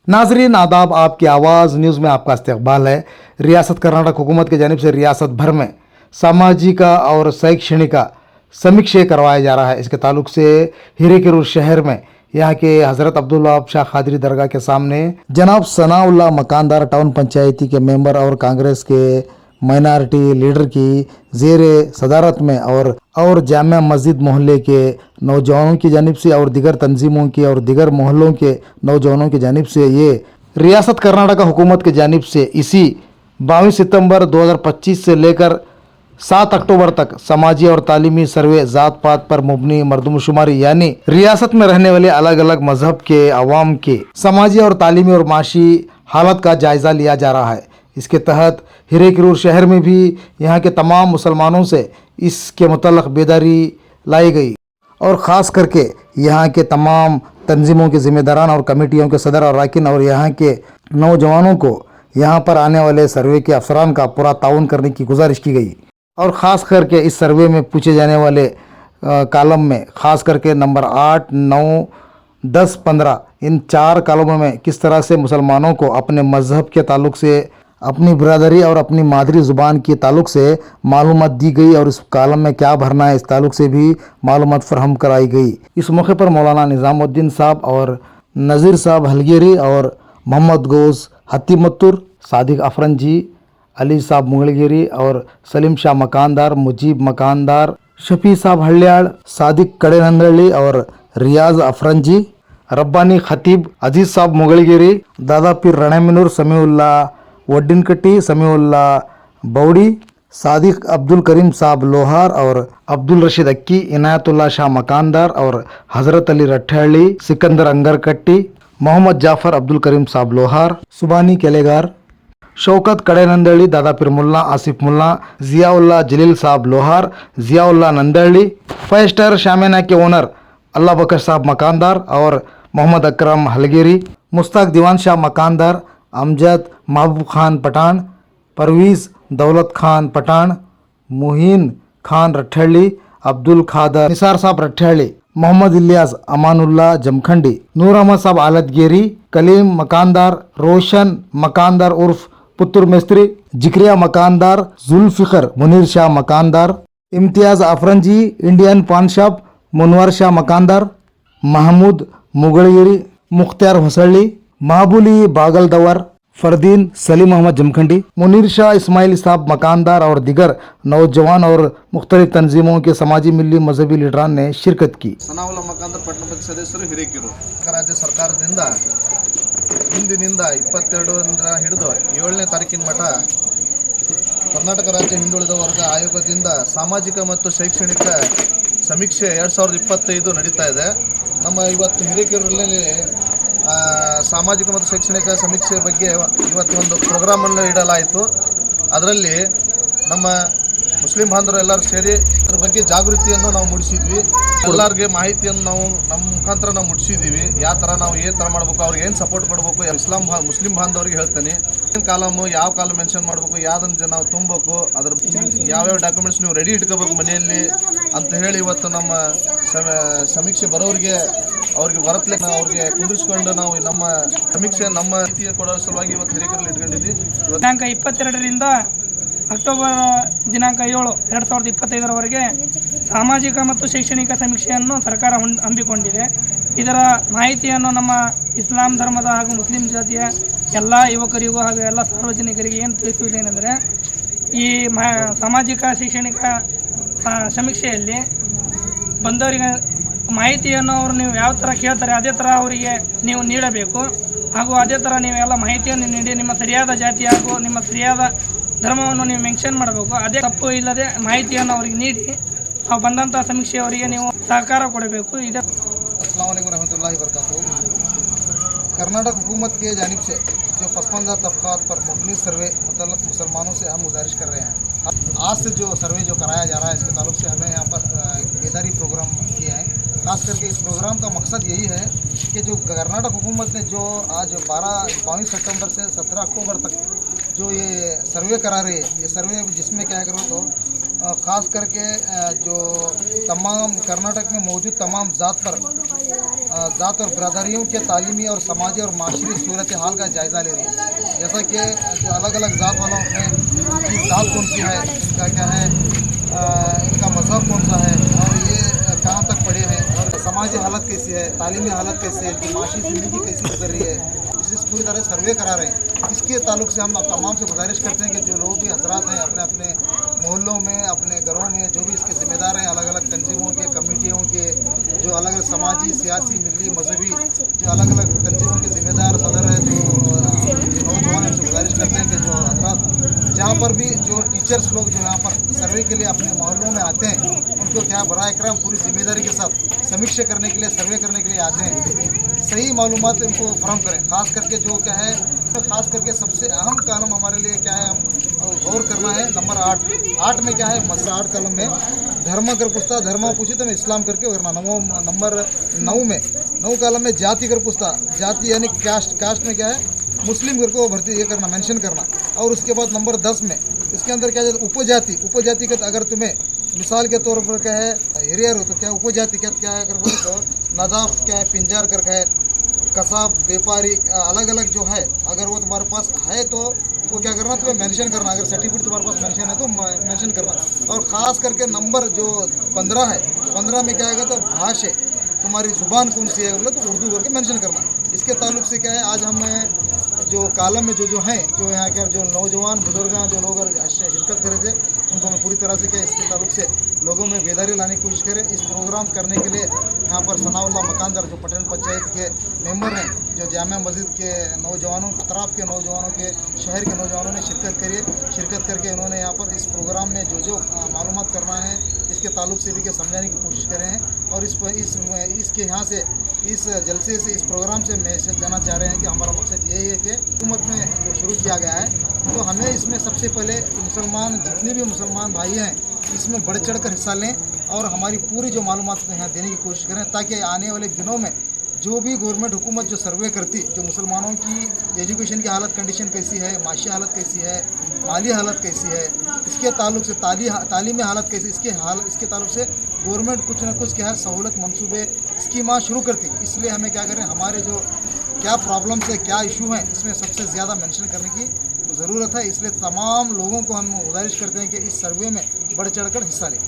नाजरीन आदाब, आपकी आवाज़ न्यूज़ में आपका इस्तकबाल है। रियासत कर्नाटक हुकूमत की जानिब से रियासत भर में सामाजिक और शैक्षणिक समीक्षा करवाया जा रहा है। इसके ताल्लुक से हिरेकेरूर शहर में यहाँ के हज़रत अब्दुल्ला शाह खादरी दरगाह के सामने जनाब सनाउल्ला मकानदार टाउन पंचायती के मेंबर और कांग्रेस के माइनॉरिटी लीडर की ज़ेर सदारत में और जामिया मस्जिद मोहल्ले के नौजवानों की जानिब से और दिगर तंजीमों की और दिगर मोहल्लों के नौजवानों की जानिब से ये रियासत कर्नाटक हुकूमत की जानिब से इसी 22 सितंबर 2025 से लेकर 7 अक्टूबर तक समाजी और तालीमी सर्वे ज़ात पात पर मुबनी मरदमशुमारी यानी रियासत में रहने वाले अलग अलग मजहब के अवाम के समाजी और तालीमी और माशी हालत का जायज़ा लिया जा रहा है। इसके तहत हिरेकेरूर शहर में भी यहाँ के तमाम मुसलमानों से इसके मुतल्लक़ बेदारी लाई गई और ख़ास करके यहाँ के तमाम तंजीमों के ज़िम्मेदारान और कमेटियों के सदर और अरकान और यहाँ के नौजवानों को यहाँ पर आने वाले सर्वे के अफसरान का पूरा ताउन करने की गुजारिश की गई और ख़ास करके इस सर्वे में पूछे जाने वाले कालम में ख़ास करके नंबर 8, 9, 10, 15 इन 4 कालमों में किस तरह से मुसलमानों को अपने मज़हब के ताल्लुक़ से अपनी बरदरी और अपनी मादरी ज़ुबान के ताल्लुक़ से मालूमात दी गई और इस कालम में क्या भरना है इस ताल्लुक़ से भी मालूमात फराहम कराई गई। इस मौके पर मौलाना निज़ामुद्दीन साहब और नज़ीर साहब हलगेरी और मोहम्मद गोस हत्तीमत्तुर, सादिक अफरंजी, अली साहब मुगलगिरी और सलीम शाह मकानदार, मुजीब मकानदार, शफी साहब हल्याड़, सादिक कड़ेनंदळी और रियाज अफरंजी, रब्बानी खतीब, अजीज़ साहब मुगलगिरी, दादा पीर रणमिनूर, समीउल्ला वड्डिनकट्टी, समीउल्ला बौड़ी, सादिक अब्दुल करीम साहब लोहार और अब्दुल रशीद अक्की, इनायतुल्ला शाह मकानदार और हज़रत अली रट्ठहಳ್ಳಿ, सिकंदर अंगरकट्टी, मोहम्मद जाफ़र अब्दुल करीम साहब लोहार, सुबानी केलेगार, शौकत कड़ेनंदळी, दादा पीर मुल्ला आसिफ मुल्ला, ज़ियाउल्ला जलील साहब लोहार, ज़ियाउल्ला नंदळी, 5 स्टार शामियाना के ओनर अल्लाह बख्श साहब मकानदार और मोहम्मद अकरम हलगेरी, मुश्ताक दीवान शाह मकानदार, अमजद महबूब खान पठान, परवीज़ दौलत खान पठान, मुहीन खान रट्ठहಳ್ಳಿ, अब्दुल खादर निसार साहब रट्ठहಳ್ಳಿ, मोहम्मद इलियास अमानुल्ला जमखंडी, नूर अहमद साहब आलतगेरी, कलीम मकानदार, रोशन मकानदार उर्फ पुत्तुर मिस्त्री, जिक्रिया मकानदार, जुल्फ़िकर मुनीर शाह मकानदार, इम्तियाज़ अफरंजी, इंडियन पान शॉप, मुनवर शाह मकानदार, महमूद मुगलगिरी, मुख्तियार हुसಳ್ಳಿ, महबूली बागल दवर, फरदीन सलीम अहमद जमखंडी, मुनीर शाह इस्माइल साहब मकानदार और दिगर नौजवान और मुख्तलिफ तंजीमों के समाजी मिली मजहबी लीडरान ने शिरकत की। ಸನಾವುಲ್ಲಾ ಮಕಾಂದರ್ ಪಟ್ಟಣ ಪಂಚಾಯತ್ ಸದಸ್ಯರು ಹಿರೇಕೆರೂರು ರಾಜ್ಯ ಸರ್ಕಾರದಿಂದ ಇಂದಿನಿಂದ 22ರಿಂದ ಹಿಡಿದು 7ನೇ ತಾರೀಕಿನ ಮಟ್ಟ ಕರ್ನಾಟಕ ರಾಜ್ಯ ಹಿಂದುಳಿದ ವರ್ಗ ಆಯೋಗದಿಂದ ಸಾಮಾಜಿಕ ಮತ್ತು ಶೈಕ್ಷಣಿಕ ಸಮೀಕ್ಷೆ 2025 ನಡೀತಾ ಇದೆ. ನಮ್ಮ ಇವತ್ತು ಹಿರೇಕೆರೂರಲ್ಲಿ ಸಾಮಾಜಿಕ ಮತ್ತು ಶೈಕ್ಷಣಿಕ ಸಮೀಕ್ಷೆ ಬಗ್ಗೆ ಇವತ್ತು ಒಂದು ಪ್ರೋಗ್ರಾಮನ್ನು ಇಡಲಾಯಿತು. ಅದರಲ್ಲಿ ನಮ್ಮ ಮುಸ್ಲಿಂ ಬಾಂಧವರು ಎಲ್ಲರೂ ಸೇರಿ ಅದ್ರ ಬಗ್ಗೆ ಜಾಗೃತಿಯನ್ನು ನಾವು ಮೂಡಿಸಿದ್ವಿ. ಎಲ್ಲರಿಗೆ ಮಾಹಿತಿಯನ್ನು ನಾವು ನಮ್ಮ ಮುಖಾಂತರ ನಾವು ಮುಟ್ಟಿಸಿದ್ದೀವಿ. ಯಾವ ಥರ ನಾವು ಏನು ಥರ ಮಾಡಬೇಕು, ಅವ್ರಿಗೆ ಏನು ಸಪೋರ್ಟ್ ಕೊಡಬೇಕು, ಮುಸ್ಲಿಂ ಬಾಂಧವರಿಗೆ ಹೇಳ್ತೇನೆ. ಏನು ಕಾಲಮು ಯಾವ ಕಾಲ ಮೆನ್ಷನ್ ಮಾಡಬೇಕು, ಯಾವುದನ್ನು ನಾವು ತುಂಬಬೇಕು, ಅದ್ರ ಯಾವ್ಯಾವ ಡಾಕ್ಯುಮೆಂಟ್ಸ್ ನೀವು ರೆಡಿ ಇಟ್ಕೋಬೇಕು ಮನೆಯಲ್ಲಿ ಅಂತ ಹೇಳಿ ಇವತ್ತು ನಮ್ಮ ಸಮೀಕ್ಷೆ ಬರೋರಿಗೆ ಅವ್ರಿಗೆ ಬರತ್ಲಿಕ್ಕೆ ನಾವು ಅವ್ರಿಗೆ ಕುಂದಿರಿಸ್ಕೊಂಡು ನಾವು ನಮ್ಮ ಸಮೀಕ್ಷೆ ನಮ್ಮ ರೀತಿಯ ಕೊಡೋ ಸಲುವಾಗಿ ಇವತ್ತು ಹಿರೇಕೆರೂರಲ್ಲಿ ಇಟ್ಕೊಂಡಿದ್ವಿ. ದಿನಾಂಕ 22ರಿಂದ ಅಕ್ಟೋಬರ್ ದಿನಾಂಕ 7, 2025ರವರೆಗೆ ಸಾಮಾಜಿಕ ಮತ್ತು ಶೈಕ್ಷಣಿಕ ಸಮೀಕ್ಷೆಯನ್ನು ಸರ್ಕಾರ ಹಮ್ಮಿಕೊಂಡಿದೆ. ಇದರ ಮಾಹಿತಿಯನ್ನು ನಮ್ಮ ಇಸ್ಲಾಂ ಧರ್ಮದ ಹಾಗೂ ಮುಸ್ಲಿಂ ಜಾತಿಯ ಎಲ್ಲ ಯುವಕರಿಗೂ ಹಾಗೂ ಎಲ್ಲ ಸಾರ್ವಜನಿಕರಿಗೆ ಏನು ತಿಳಿಸುವುದೇನೆಂದರೆ, ಈ ಸಾಮಾಜಿಕ ಶೈಕ್ಷಣಿಕ ಸಮೀಕ್ಷೆಯಲ್ಲಿ ಬಂದವರಿಗೆ ಮಾಹಿತಿಯನ್ನು ಅವರು ನೀವು ಯಾವ ಥರ ಕೇಳ್ತಾರೆ ಅದೇ ಥರ ಅವರಿಗೆ ನೀವು ನೀಡಬೇಕು. ಹಾಗೂ ಅದೇ ಥರ ನೀವೆಲ್ಲ ಮಾಹಿತಿಯನ್ನು ನೀಡಿ ನಿಮ್ಮ ಸರಿಯಾದ ಜಾತಿ ಹಾಗೂ ನಿಮ್ಮ ಸರಿಯಾದ ಧರ್ಮವನ್ನು ನೀವು ಮೆನ್ಷನ್ ಮಾಡಬೇಕು. ಅದೇ ತಪ್ಪು ಇಲ್ಲದೆ ಮಾಹಿತಿಯನ್ನು ಅವರಿಗೆ ನೀಡಿ ನಾವು ಬಂದಂಥ ಸಮೀಕ್ಷೆಯವರಿಗೆ ನೀವು ಸಹಕಾರ ಕೊಡಬೇಕು. ಇದೆ अस्सलाम वालेकुम रहमतुल्लाहि वबरकातुहू। कर्नाटक हुकूमत के जानिब से जो पसमानदा तबक़ात पर मुबनी सर्वे मुतल्लक़ मुसलमानों से हम गुजारिश कर रहे हैं। आज से जो सर्वे जो कराया जा रहा है इसके ताल्लुक़ से हमें यहाँ पर बेदारी प्रोग्राम किया है। ख़ास करके इस प्रोग्राम का मकसद यही है कि जो कर्नाटक हुकूमत ने जो आज 22 सितंबर से 17 अक्टूबर तक जो ये सर्वे करा रही है, ये सर्वे जिसमें क्या करो तो ख़ास करके जो तमाम कर्नाटक में मौजूद तमाम ज़ात पर ज़ात और बरादरियों के तालीमी और समाजी और माशरी सूरत हाल का जायज़ा ले रही है। जैसा कि जो अलग अलग ज़ात वालों में इनकी ज़ात कौन सी है, इनका क्या है, इनका मज़हब कौन सा है और ये कहाँ तक पढ़े हैं और समाजी हालत कैसी है, तालीमी हालत कैसी है, इनकी माशी ज़िंदगी कैसी गुजर रही है, इस पूरी तरह सर्वे करा रहे हैं। इसके ताल्लुक से हम तमाम से गुजारिश करते हैं कि जो लोग भी हजरात हैं अपने अपने मोहल्लों में, अपने घरों में, जो भी इसके ज़िम्मेदार हैं, अलग अलग तंजीमों के, कमेटियों के, जो अलग अलग समाजी, सियासी, मिली, मजहबी, जो अलग अलग तंजीमों के ज़िम्मेदार सदर हैं, जो नौजवान हैं, गुजारिश करते हैं कि जो हजरात जहाँ पर भी जो टीचर्स लोग जो यहाँ पर सर्वे के लिए अपने मोहल्लों में आते हैं, उनको क्या बराए करम पूरी जिम्मेदारी के साथ समीक्षा करने के लिए, सर्वे करने के लिए आते हैं, सही मालूमात इनको फराहम करें। ख़ास करके जो क्या है, ख़ास करके सबसे अहम कॉलम हमारे लिए क्या है, हम गौर करना है नंबर 8 में क्या है, मसला 8 कॉलम में धर्म कर पूछता, धर्म पूछी तो मैं इस्लाम करके करना। नंबर 9 कॉलम में जाति कर पूछता, जाति यानी कास्ट में क्या है, मुस्लिम करके वो भर्ती ये करना, मेंशन करना। और उसके बाद नंबर 10 में इसके अंदर क्या है, उपजाति का अगर तुम्हें मिसाल के तौर पर क्या है हिरियर हो तो क्या उपजाति क्या है, अगर बोले तो नदाफ क्या है, पिंजार करके है, कसाब, व्यापारी, अलग अलग जो है, अगर वो तुम्हारे पास है तो वो क्या करना, तुम्हें मेंशन करना। अगर सर्टिफिकेट तुम्हारे पास मेंशन है तो मेंशन करना। और ख़ास करके नंबर जो 15 है, 15 में क्या आएगा तो भाषा, तुम्हारी ज़ुबान कौन सी है बोले तो उर्दू करके मेंशन करना। इसके ताल्लुक से क्या है, आज हम जो कॉलम में जो हैं, जो यहाँ के जो नौजवान बुजुर्ग जो लोग शिरकत करे थे, उनको मैं पूरी तरह से क्या इसके ताल्लुक से लोगों में बेदारी लाने की कोशिश करें। इस प्रोग्राम करने के लिए यहाँ पर सनाउल्लाह मकानदार जो पटेल पंचायत के मेंबर हैं, जो जामिया मस्जिद के नौजवानों, अतराफ़ के नौजवानों के, शहर के नौजवानों ने शिरकत करके उन्होंने यहाँ पर इस प्रोग्राम में जो मालूमात करना है इसके ताल्लुक से भी क्या समझाने की कोशिश कर रहे हैं। और इसके यहाँ से, इस जलसे से, इस प्रोग्राम से मैसेज देना चाह रहे हैं कि हमारा मकसद यही है कि हुकूमत में जो शुरू किया गया है तो हमें इसमें सबसे पहले मुसलमान, जितने भी मुसलमान भाई हैं, इसमें बढ़ चढ़ कर हिस्सा लें और हमारी पूरी जो मालूमात को यहाँ देने की कोशिश करें, ताकि आने वाले दिनों में जो भी गवर्नमेंट हुकूमत जो सर्वे करती, जो मुसलमानों की एजुकेशन की हालत कंडीशन कैसी है, माशी हालत कैसी है, माली हालत कैसी है, इसके ताल्लुक से तालीमी हालत कैसी, इसके ताल्लुक से गवर्नमेंट कुछ ना कुछ क्या है सहूलत मंसूबे स्कीमाँ शुरू करती। इसलिए हमें क्या करें, हमारे जो क्या प्रॉब्लम्स है, क्या इशू हैं, इसमें सबसे ज़्यादा मेंशन करने की ज़रूरत है। इसलिए तमाम लोगों को हम गुजारिश करते हैं कि इस सर्वे में बढ़ चढ़ कर हिस्सा लें।